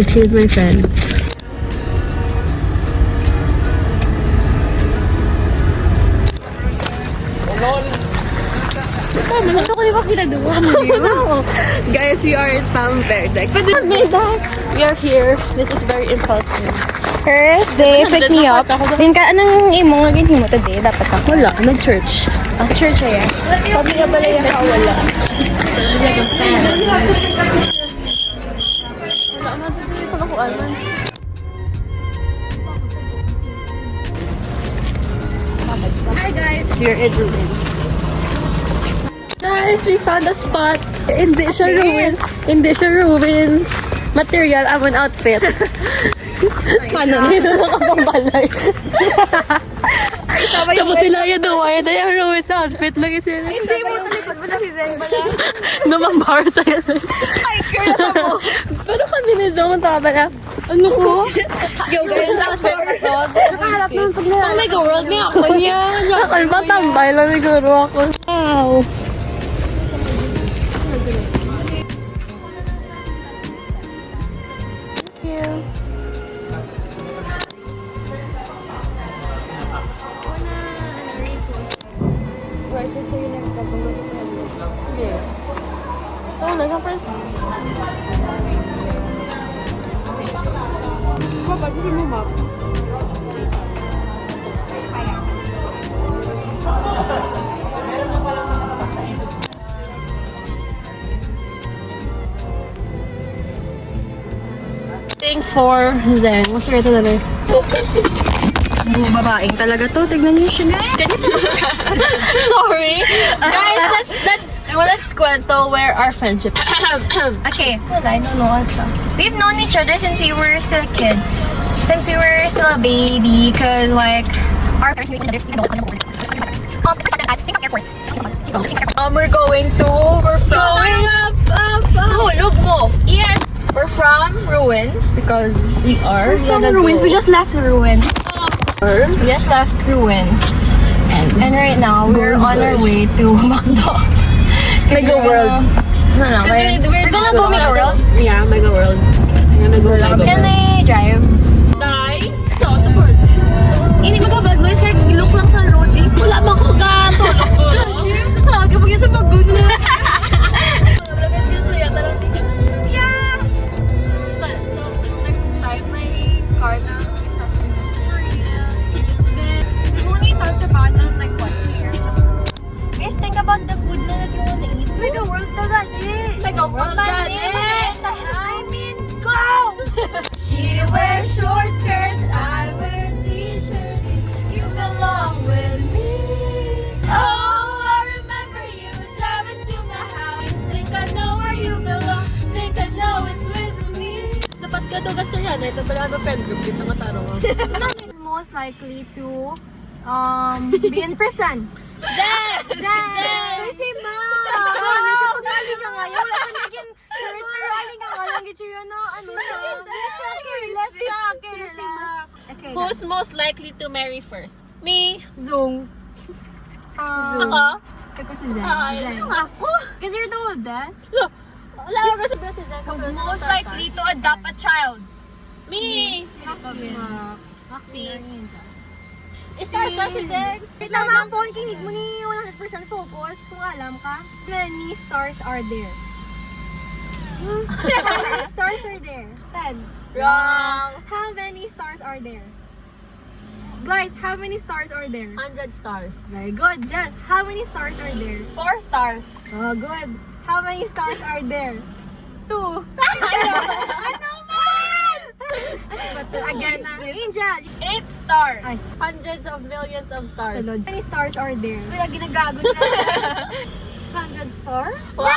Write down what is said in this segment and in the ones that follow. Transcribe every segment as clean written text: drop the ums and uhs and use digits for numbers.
guys, here's my friends. Ano ko di ba kinagawa mo? Guys, we are in Pamberdeck. We are here. This is very impulsive. First day, pick me up. Din ka, anong imo nga ginhimo today? Dapat ako. Wala, nag-church. Church ay Kami nga balaya ka, wala. Hi guys, we're in ruins. Guys, we found a spot in Disha ruins. In Disha ruins. Material, amon outfit. Paano? Hindi na nakapang balay. Tapos sila yung duwaya na yung ruins outfit. Lagi sila. Hindi mo talikod mo na si Zen bala. Namambar sa'yo. Ay, curious ako. Pero kami ni Zoe, tama na. Ano ko? Yo, guys, sa outfit na to. Nakaharap naman pag Oh my God, world niya ako niya. Ano ba, tambay lang siguro ako. Wow. Thank you. Where's your say next stop? Kung gusto ko Sige. Oo na, siyempre. papagisin mo, Max. Thing for Zen. Mas rito na rin. Babaeng talaga to. Tignan niyo siya, guys. Sorry. Guys, let's kwento where our friendship is. Okay, well, I don't know also. We've known each other since we were still a kid. Since we were still a baby, because like our parents knew each other. We're going up. Hulog mo. Yes. We're from ruins because we are. From ruins, we just left the ruin. We just left ruins. And right now, we're on our way to Macdo. Mega World. We're gonna go Mega World. Yeah, Mega World. We're gonna go Mega World. Can I drive? Die? No, support. Hindi magkabag noise kahit look lang sa road eh. Wala man ko gato. Saga pag yung sa pag-good na. Yeah. But so next time my car na is has been free. We've only talked about that like 1 year. Guys, think about the food na that you wanna eat. Mega World na gani. Mega World gani. I mean, go! She wears short skirts, I wear t-shirt. You belong with me. Oh, I remember you driving to my house. Think I know where you belong. Think I know it's with me. Dapat ka to gasto yan. Ito pala ang friend group. Dito mataro ko. Most likely to be in prison. Zen! Si Ma! Nasa pag-aling ka nga. Wala ka naging spirit pero aling ka nga lang. Gito yun na ano siya. Careless siya. Okay. Who's most likely to marry first? Me. Zong. Ako? Ako si Zen. Ay, Ako? Because you're the oldest. Wala ko sa si Zen. Who's most likely to adopt a child? Me. Maxi. Start si Zen. Wait lang mga phone, kinig mo ni 100% focus kung alam ka. How many stars are there? How many stars are there? 10. Wrong. How many stars are there? Guys, how many stars are there? 100 stars. Very good, Jen. How many stars are there? 4 stars. Oh, good. How many stars are there? 2. Ano man? Again, Angel. 8 stars. Ay. Hundreds of millions of stars. How many stars are there? Wala ginagago na. 100 stars? Wow!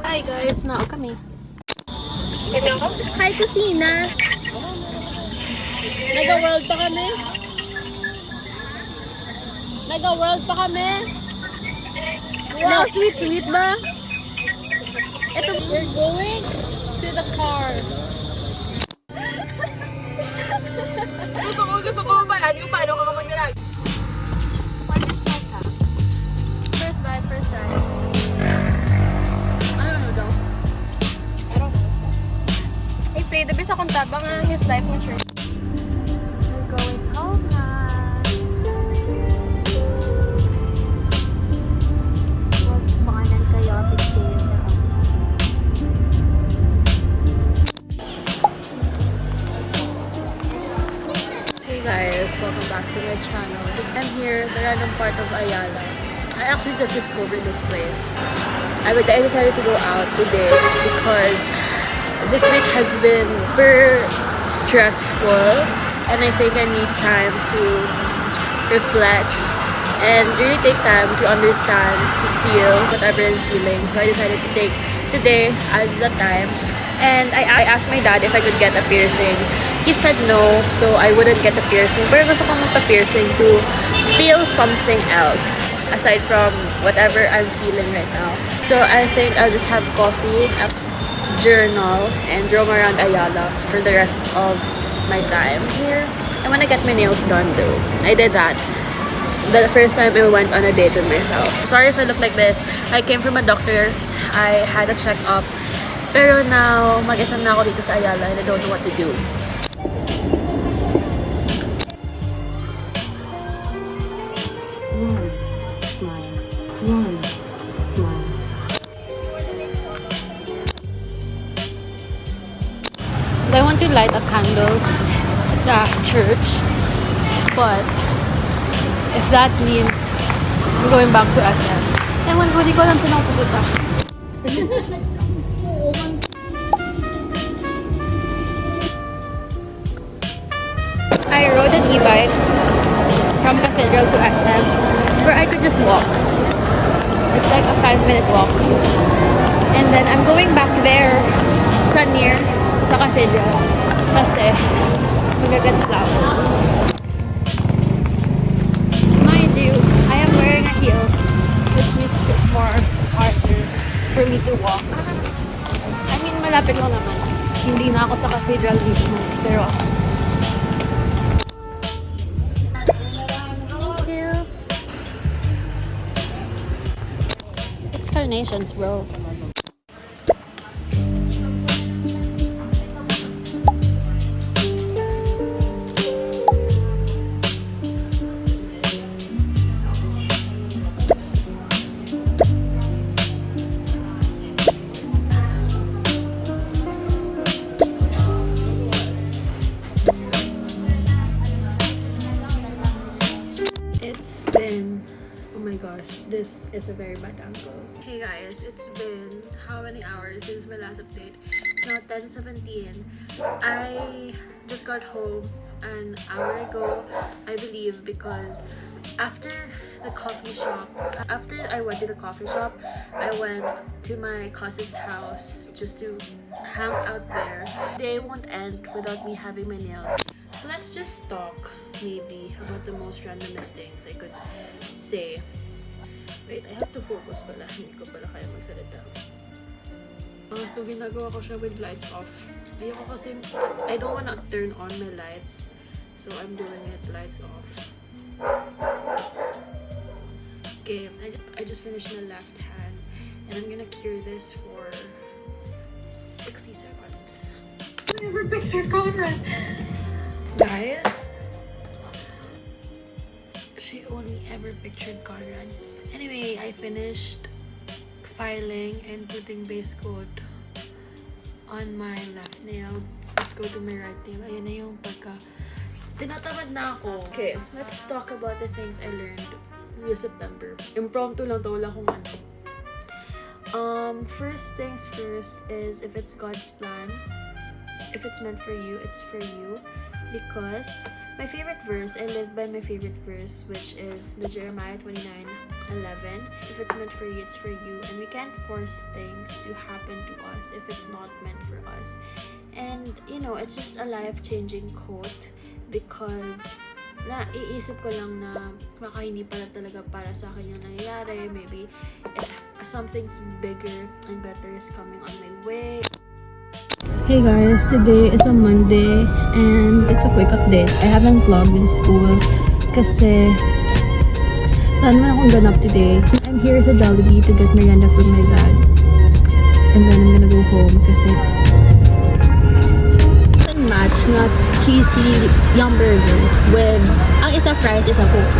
Hi guys, nao kami. Hi, kusina. Mega World pa kami. Mega World pa kami. Wow, sweet ba? Ito, we're going to the car. gusto ko mabalaan kung paano ka mag-drag. First bite, first try. I don't know daw. his life mature. We're going home now. It was fun and chaotic day for us. Hey guys, welcome back to my channel. I'm here, the random part of Ayala. I actually just discovered this place. I decided to go out today because this week has been super stressful and I think I need time to reflect and really take time to understand, to feel whatever I'm feeling. So I decided to take today as the time. And I asked my dad if I could get a piercing. He said no, so I wouldn't get a piercing. Pero gusto kong magpa-piercing to feel something else aside from whatever I'm feeling right now. So I think I'll just have coffee, a journal, and roam around Ayala for the rest of my time here. I want to get my nails done though. I did that the first time I went on a date with myself. Sorry if I look like this. I came from a doctor. I had a checkup. Pero now, mag-isa na ako dito sa Ayala and I don't know what to do. I want to light a candle sa church, but if that means I'm going back to SM. Ewan ko, di ko alam saan ako pupunta. I rode an e-bike from Cathedral to SM where I could just walk. It's like a 5-minute walk. And then I'm going back there sa near sa Cathedral kasi magaganda flowers. Mind you, I am wearing a heels which makes it more harder for me to walk. I mean, malapit lang naman. Hindi na ako sa Cathedral mismo. Pero thank you. It's carnations, bro. Oh my gosh, this is a very bad angle. Hey guys, it's been how many hours since my last update? Now 10:17. I just got home an hour ago, I believe, because after I went to the coffee shop, I went to my cousin's house just to hang out there. The day won't end without me having my nails. So let's just talk maybe about the most randomest things I could say. Wait, I have to focus pala. Hindi ko pala kaya magsalita. So ginagawa ko siya with lights off. Ayoko kasi, I don't wanna turn on my lights. So I'm doing it lights off. Okay, I just finished my left hand. And I'm gonna cure this for 60 seconds. I never pictured Conrad. Guys, she only ever pictured Conrad. Anyway, I finished filing and putting base coat on my left nail. Let's go to my right nail. Ayan na yung pagka... Tinatamad na ako. Okay, let's talk about the things I learned this September. Impromptu lang to, wala kung ano. First things first is if it's God's plan, if it's meant for you, it's for you. Because my favorite verse, I live by my favorite verse, which is the Jeremiah 29:11. If it's meant for you, it's for you. And we can't force things to happen to us if it's not meant for us. And, you know, it's just a life-changing quote because iisip ko lang na baka hindi pala talaga para sa akin yung nangyayari. Maybe something's bigger and better is coming on my way. Hey guys, today is a Monday and it's a quick update. I haven't vlogged in school kasi wala naman akong ganap today. I'm here sa Jollibee to get merienda from my dad. And then I'm gonna go home kasi it's a match large na cheesy yum burger with, ang isa fries, isa coke.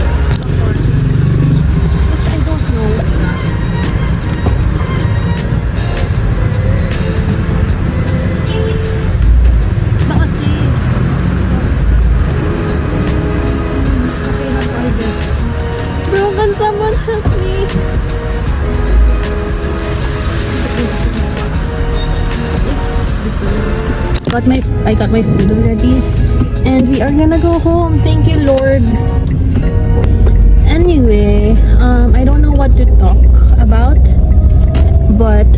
Which I don't know. Ba kasi? Okay, how about this? Bro, can someone help me? I got my food already, and we are gonna go home. Thank you, Lord. Anyway, I don't know what to talk about, but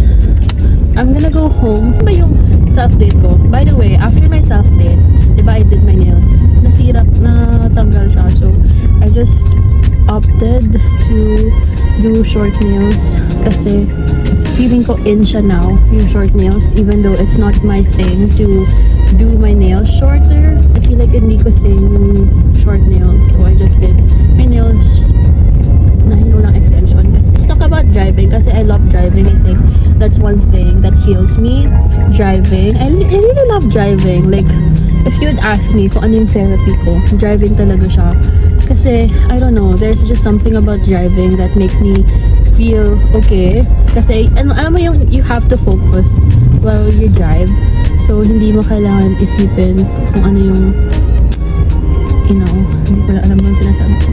I'm gonna go home. Ano ba yung self-date ko? By the way, after my self-date, diba I did my nails? Nasira, natanggal siya. So, I just opted to do short nails kasi feeling ko in siya now, yung short nails, even though it's not my thing to do my nails shorter. I feel like hindi ko thing yung short nails, so I just did my nails na hindi lang extension. Kasi let's talk about driving kasi I love driving. I think that's one thing that heals me. Driving. I really love driving. Like, if you'd ask me kung ano yung therapy ko, driving talaga siya. Kasi, I don't know, there's just something about driving that makes me feel okay. Kasi, alam mo yung you have to focus while you drive. So, hindi mo kailangan isipin kung ano yung, you know, hindi ko na alam mo yung sinasabi ko.